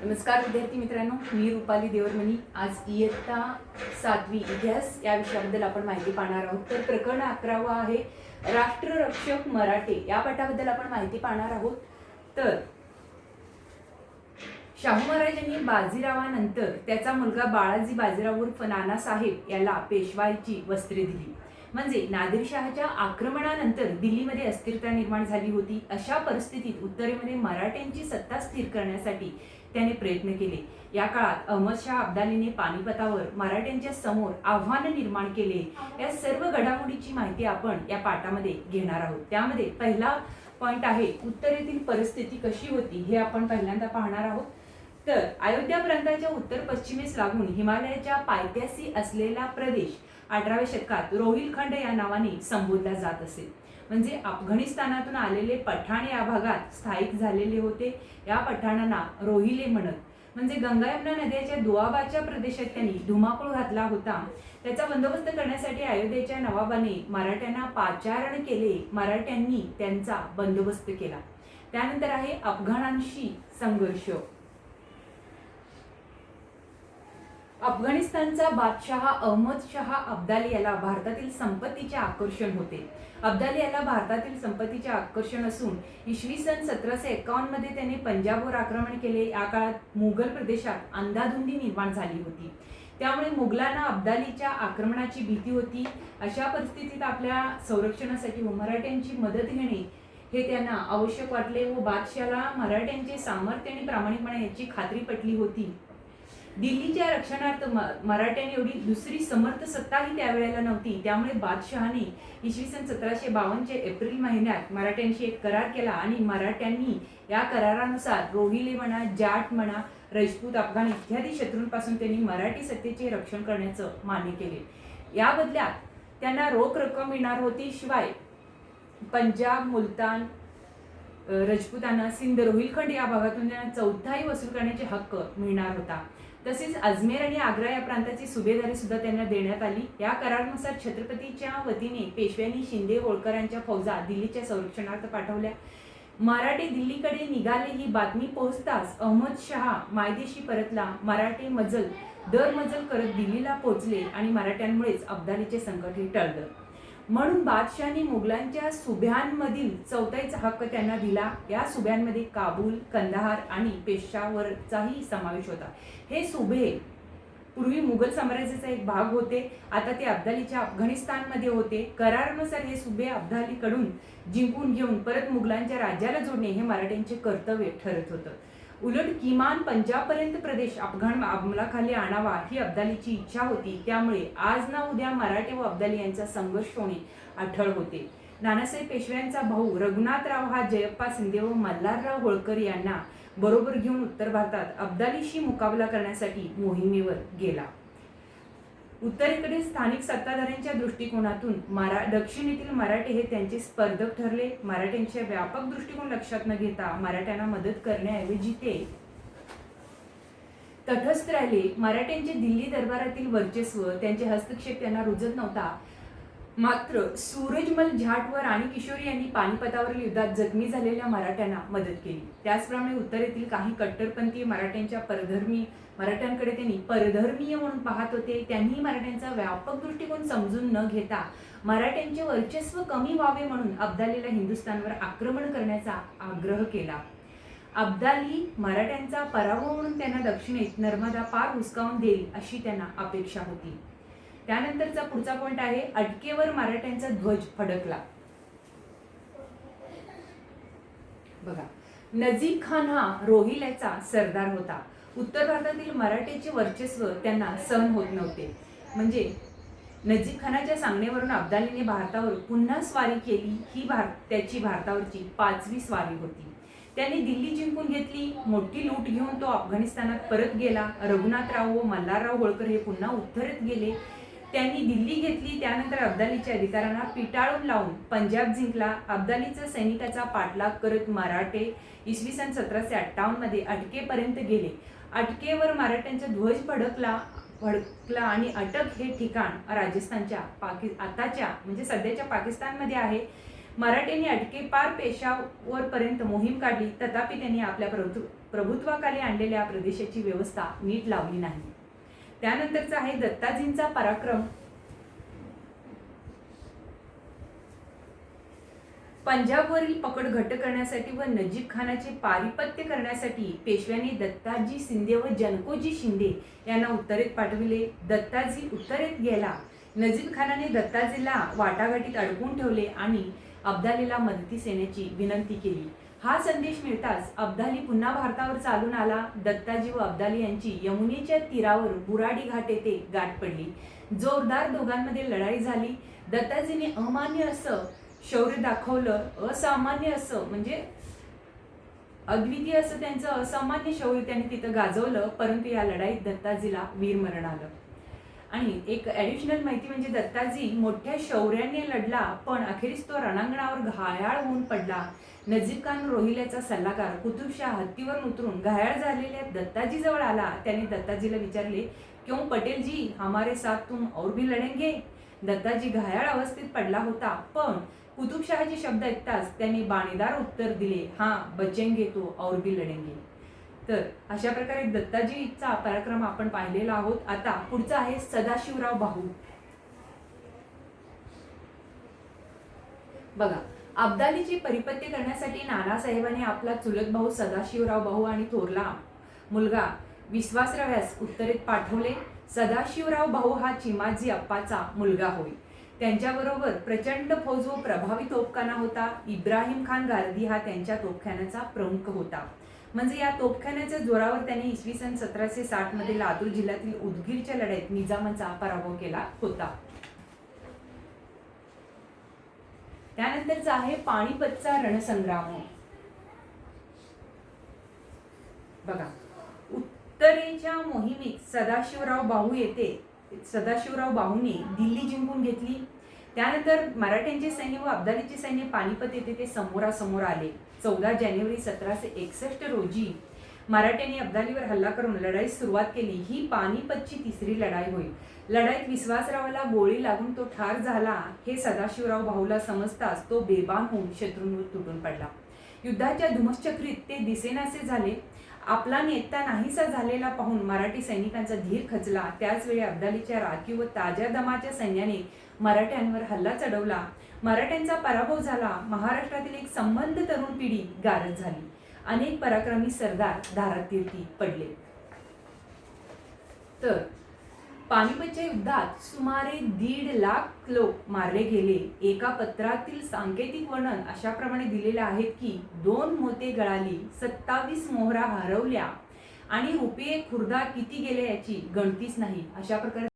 नमस्कार विद्यार्थी मित्रांनो, मी रुपाली देवरमणी। आज इयत्ता 7वी इतिहास या विषयाबद्दल आपण माहिती पाहणार आहोत। तर प्रकरण 11 आहे राष्ट्ररक्षक मराठे या पाठाबद्दल आपण माहिती पाहणार आहोत। तर शाहू महाराजांनी बाजीरावानंतर त्याचा मुलगा बाळाजी बाजीराव उर्फ नानासाहेब याला पेशवाईची वस्त्रे दिली। म्हणजे नादिरशाहच्या आक्रमणानंतर दिल्लीमध्ये अस्थिरता निर्माण झाली होती। अशा परिस्थितीत उत्तरेमध्ये मराठ्यांची सत्ता स्थिर करण्यासाठी त्याने प्रयत्न केले। या काळात अहमदशाह अब्दालीने पानिपतावर मराठ्यांच्या समोर आव्हान निर्माण केले। या सर्व घडामोडीची माहिती आपण या पाठामध्ये घेणार आहोत। त्यामध्ये पहिला पॉइंट आहे उत्तरेतील परिस्थिती कशी होती हे आपण पहिल्यांदा पाहणार आहोत। तर अयोध्या प्रांताच्या उत्तर पश्चिमेस लागून हिमालयाच्या पायथ्याशी असलेला प्रदेश 18व्या शतकात रोहिलखंड या नावाने संबोधला जात असे। म्हणजे अफगाणिस्तानातून आलेले पठाण या भागात स्थायिक झालेले होते। या पठाणांना रोहिले म्हणत। म्हणजे गंगा यमुना नद्याच्या दुआबाच्या प्रदेशात त्यांनी धुमाकूळ घातला होता। त्याचा बंदोबस्त करण्यासाठी अयोध्येच्या नवाबाने मराठ्यांना पाचारण केले। मराठ्यांनी त्यांचा बंदोबस्त केला। त्यानंतर आहे अफगाणांशी संघर्ष। अफगाणिस्तानचा बादशाह अहमदशाह अब्दाली याला भारतातील संपत्तीचे आकर्षण होते। अब्दाली याला भारतातील संपत्तीचे आकर्षण असून इसवी सन 1751 मध्ये त्याने पंजाबवर आक्रमण केले। या काळात मुघल प्रदेशात अंधाधुंदी निर्माण झाली होती। त्यामुळे मुघलांना अब्दालीच्या आक्रमणाची भीती होती। अशा परिस्थितीत आपल्या संरक्षणासाठी मराठ्यांची मदत घेणे हे त्यांना आवश्यक वाटले व बादशाहला मराठ्यांचे सामर्थ्य आणि प्रामाणिकपणा याची खात्री पटली होती। दिल्लीच्या रक्षणार्थ मराठ्यांनी एवढी दुसरी समर्थ सत्ताही त्यावेळेला नव्हती। त्यामुळे बादशहाने इसवी सन 1752 एप्रिल महिन्यात मराठ्यांशी एक करार केला आणि मराठ्यांनी या करारानुसार रोहिले म्हणा, जाट म्हणा, राजपूत, अफगाण इत्यादी शत्रूंपासून त्यांनी मराठी सत्तेचे रक्षण करण्याचं मान्य केले। या बदल्यात त्यांना रोख रक्कम मिळणार होती। शिवाय पंजाब, मुलतान, राजपुतांना, सिंध, रोहिलखंड या भागातून त्यांना चौथाई वसूल करण्याचे हक्क मिळणार होता। तसेच अजमेर आणि आग्रा या प्रांताची सुभेदारी सुद्धा त्यांना देण्यात आली। या करारानुसार छत्रपतीच्या वतीने पेशव्यांनी शिंदे होळकरांच्या फौजा दिल्लीच्या संरक्षणार्थ पाठवल्या। मराठे दिल्लीकडे निघाले ही बातमी पोहोचताच अहमदशाह मायदेशी परतला। मराठे दर मजल करत दिल्लीला पोहोचले आणि मराठ्यांमुळेच अब्दालीचे संकट हे टळलं। म्हणून बादशहाने मुघलांच्या सुभ्यांमधील चौथाईचा हक्क त्यांना दिला। या सुभ्यांमध्ये काबूल, कंदाहार आणि पेशावरचाही समावेश होता। हे सुभे पूर्वी मुघल साम्राज्याचा एक भाग होते, आता ते अब्दालीच्या अफगाणिस्तानमध्ये होते। करारानुसार हे सुभे अब्दालीकडून जिंकून घेऊन परत मुघलांच्या राज्याला जोडणे हे मराठ्यांचे कर्तव्य ठरत होतं। उलट किमान पंजाबपर्यंत प्रदेश अफगाण अंमलाखाली आणावा ही अब्दालीची इच्छा होती। त्यामुळे आज ना उद्या मराठे व अब्दाली यांचा संघर्ष होणे अठळ होते। नानासाहेब पेशव्यांचा भाऊ रघुनाथराव हा जयप्पा शिंदे व मल्हारराव होळकर यांना बरोबर घेऊन उत्तर भारतात अब्दालीशी मुकाबला करण्यासाठी मोहिमेवर गेला। उत्तरेकडील स्थानिक सत्ताधाऱ्यांच्या दृष्टिकोनातून दक्षिणेतील मराठे हे त्यांचे स्पर्धक ठरले। मराठ्यांचे व्यापक दृष्टिकोन लक्षात न घेता मराठ्यांना मदत करण्याऐवजी ते तटस्थ राहिले। मराठ्यांचे दिल्ली दरबारातील वर्चस्व, त्यांचे हस्तक्षेप त्यांना रुजत नव्हता। मात्र सूरजमल जाट व राणी किशोरी यांनी पानिपतावरील युद्धात जखमी झालेल्या मराठ्यांना मदत केली। त्याचप्रमाणे उत्तरेतील काही कट्टरपंथी मराठ्यांकडे त्यांनी परधर्मीय म्हणून पाहत होते। त्यांनी मराठ्यांचा व्यापक दृष्टिकोन समजून न घेता मराठ्यांचे वर्चस्व कमी व्हावे म्हणून अब्दालीला हिंदुस्थानवर आक्रमण करण्याचा आग्रह केला। अब्दाली मराठ्यांचा पराभव म्हणून त्यांना दक्षिणेत नर्मदा पार हुसकावून देईल अशी त्यांना अपेक्षा होती। त्यानंतरचा पुढचा पॉइंट आहे अटकेवर मराठ्यांचा ध्वज फडकला। बघा, नजीब खान हा रोहिल्याचा सरदार होता। उत्तर भारतातील मराठ्याचे वर्चस्व त्यांना सहन होत नव्हते। म्हणजे नजीब खानाच्या सांगण्यावरून अब्दालीने भारतावर पुन्हा स्वारी केली। ही त्याची भारतावरची 5वी स्वारी होती। त्यांनी दिल्ली जिंकून घेतली। मोठी लूट घेऊन तो अफगाणिस्तानात परत गेला। रघुनाथराव व मल्हारराव होळकर हे पुन्हा उत्तरेत गेले। त्यांनी दिल्ली घेतली। त्यानंतर अब्दालीच्या अधिकाऱ्यांना पिटाळून लावून पंजाब जिंकला। अब्दालीचा सैनिकाचा पाठलाग करत मराठे इसवी सन 1758 मध्ये अटकेपर्यंत गेले। अटकेवर मराठ्यांचा ध्वज फडकला आणि अटक हे ठिकाण राजस्थानच्या आताच्या म्हणजे सध्याच्या पाकिस्तानमध्ये आहे। मराठ्यांनी अटकेपार पेशावरपर्यंत मोहीम काढली, तथापि त्यांनी आपल्या प्रभुत्वाखाली आणलेल्या प्रदेशाची व्यवस्था नीट लावली नाही. त्यानंतरचा आहे दत्ताजींचा पराक्रम. पंजाबवरील पकड घट्ट करण्यासाठी व नजीब खानाचे पारिपत्य करण्यासाठी पेशव्यांनी दत्ताजी शिंदे व जनकोजी शिंदे यांना उत्तरेत पाठविले. दत्ताजी उत्तरेत गेला. नजीब खानाने दत्ताजीला वाटाघाटीत अडकून ठेवले आणि अब्दालीला मदतीस येण्याची विनंती केली. हा संदेश मिळताच अब्दाली पुन्हा भारतावर चालून आला. दत्ताजी व अब्दाली यांची यमुनेच्या तीरावर बुराडी घाट येथे गाठ पडली. जोरदार दोघांमध्ये लढाई झाली. दत्ताजीने अमान्य असं शौर्य दाखवलं. असामान्य असं म्हणजे अद्वितीय असं त्यांचं असामान्य शौर्य त्यांनी तिथं गाजवलं. परंतु या लढाईत दत्ताजीला वीरमरण आलं. आणि एक ॲडिशनल माहिती म्हणजे दत्ताजी मोठ्या शौर्याने लढला, पण अखेरीस तो रणांगणावर घायाळ होऊन पडला. नजीब खान रोहिल्याचा सल्लागार कुतुबशाह हत्तीवर उतरून घायाळ झालेल्या दत्ताजी जवळ आला. त्याने दत्ताजीला विचारले, क्यों पटेल जी, हमारे साथ तुम और भी लढेंगे? दत्ताजी घायाळ अवस्थेत पडला होता, पण कुतुबशाहचे शब्द ऐकताच त्यांनी बाणेदार उत्तर दिले, हां बचेंगे तो और भी लढेंगे. तर अशा प्रकारे दत्ताजीचा पराक्रम आपण पाहिलेला आहोत. आता पुढचा आहे सदाशिवराव भाऊ. बघा, अब्दालीची परिपत्य करण्यासाठी नानासाहेबांनी आपला चुलत भाऊ सदाशिवराव भाऊ आणि थोरला मुलगा विश्वासराव यास उत्तरेत पाठवले. सदाशिवराव भाऊ हा चिमाजी अप्पाचा मुलगा होय. त्यांच्याबरोबर प्रचंड फौज व प्रभावी तोफखाना होता. इब्राहिम खान गारदी हा त्यांच्या तोफखान्याचा प्रमुख होता. म्हणजे या तोफखान्याच्या जोरावर त्यांनी इसवी सन 1760 मध्ये लातूर जिल्ह्यातील उदगीरच्या लढाईत निजामाचा पराभव केला होता. त्यानंतरचा आहे पानिपतचा रणसंग्राम. बघा, उत्तरेच्या मोहिमेत सदाशिवराव बाहूने दिल्ली जिंकून घेतली. त्यानंतर मराठ्यांचे सैन्य व अब्दालीचे सैन्य पानिपत येथे ते समोरासमोर आले. 14 जानेवारी 1761 रोजी मराठ्यांनी अब्दालीवर हल्ला करून लढाईस सुरुवात केली. ही पानिपतची तिसरी लढाई होईल. लढाईत विश्वासरावाला गोळी लागून तो ठार झाला हे सदाशिवराव भाऊला समजताच तो बेभान होऊन शत्रूंवर तुटून पडला. युद्धाच्या धुमश्चक्रीत ते दिसेनासे झाले. आपला नेता नाहीसा झालेला पाहून मराठी सैनिकांचा धीर खचला. त्याचवेळी अब्दालीच्या राखीव व ताज्या दमाच्या सैन्याने मराठ्यांवर हल्ला चढवला. मराठ्यांचा पराभव झाला. महाराष्ट्रातील एक संबंध तरुण पिढी गारद झाली. अनेक पराक्रमी सरदार धारातीर्थी पडले. तर पानिपतच्या युद्धात सुमारे 1.5 लाख लोक मारले गेले. एका पत्रातील सांकेतिक वर्णन अशाप्रमाणे दिलेले आहेत की 2 मोते गळाली, 27 मोहरा हरवल्या आणि रुपये खुर्दा किती गेले याची गणतीच नाही. अशा प्रकारे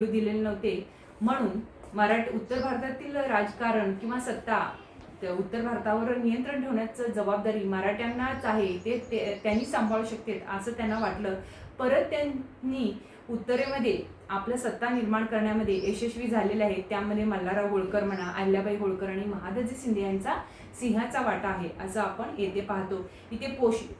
दिलेले नव्हते, म्हणून उत्तर भारतातील राजकारण किंवा सत्ता उत्तर भारतावर नियंत्रण ठेवण्याची जबाबदारी मराठ्यांनाच आहे, त्यांनी सांभाळू शकतील असं त्यांना वाटलं. परत त्यांनी उत्तरेमध्ये आपलं सत्ता निर्माण करण्यामध्ये यशस्वी झालेले आहेत. त्यामध्ये मल्हारराव होळकर म्हणा, अहिल्याबाई होळकर आणि महादजी शिंदे यांचा सिंहाचा वाटा आहे असं आपण येथे पाहतो. इथे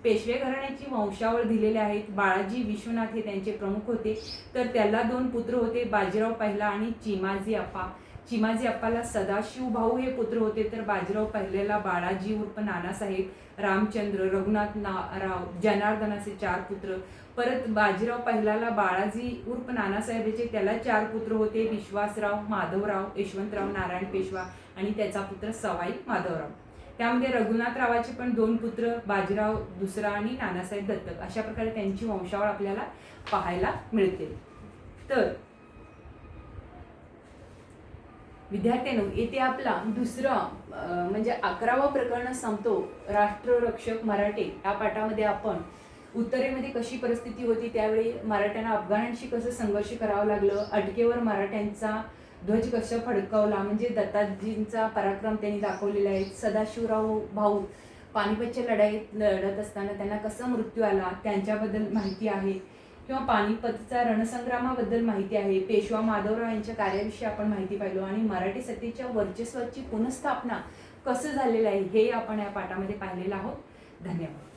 पेशवे घराण्याची वंशावळ दिलेले आहेत. बाळाजी विश्वनाथ हे त्यांचे प्रमुख होते. तर त्याला 2 पुत्र होते, बाजीराव पहिला आणि चिमाजी अप्पा. चिमाजी अप्पाला सदाशिव भाऊ हे पुत्र होते. तर बाजीराव पहिल्याला बाळाजी उर्फ नानासाहेब, रामचंद्र, रघुनाथ राव, जनार्दन असे 4 पुत्र. परत बाजीराव पहिल्याला बाळाजी उर्फ नानासाहेब याचे त्याला 4 पुत्र होते, विश्वासराव, माधवराव, यशवंतराव, नारायण पेशवा आणि त्याचा पुत्र सवाई माधवराव. त्यामध्ये रघुनाथरावाचे पण 2 पुत्र, बाजीराव दुसरा आणि नानासाहेब दत्तक. अशा प्रकारे त्यांची वंशावळ आपल्याला पाहायला मिळते. तर विद्यार्थ्यांनो, येथे आपला दुसरा म्हणजे 11वा प्रकरण संपतो. राष्ट्ररक्षक मराठे या पाठामध्ये आपण उत्तरेमध्ये कशी परिस्थिती होती, त्यावेळी मराठ्यांना अफगाणांशी कसं संघर्ष करावं लागलं, अटकेवर मराठ्यांचा ध्वज कसं फडकावला, म्हणजे दत्ताजींचा पराक्रम त्यांनी दाखवलेला आहे. सदाशिवराव भाऊ पानिपतच्या लढाईत लढत असताना त्यांना कसा मृत्यू आला त्यांच्याबद्दल माहिती आहे, किंवा पानिपतचा रणसंग्रामाबद्दल माहिती आहे. पेशवा माधवराव यांच्या कार्याविषयी आपण माहिती पाहिलो आणि मराठी सत्तेच्या वर्चस्वाची पुनर्स्थापना कसं झालेलं आहे हे आपण या पाठामध्ये पाहिलेलं आहोत. धन्यवाद.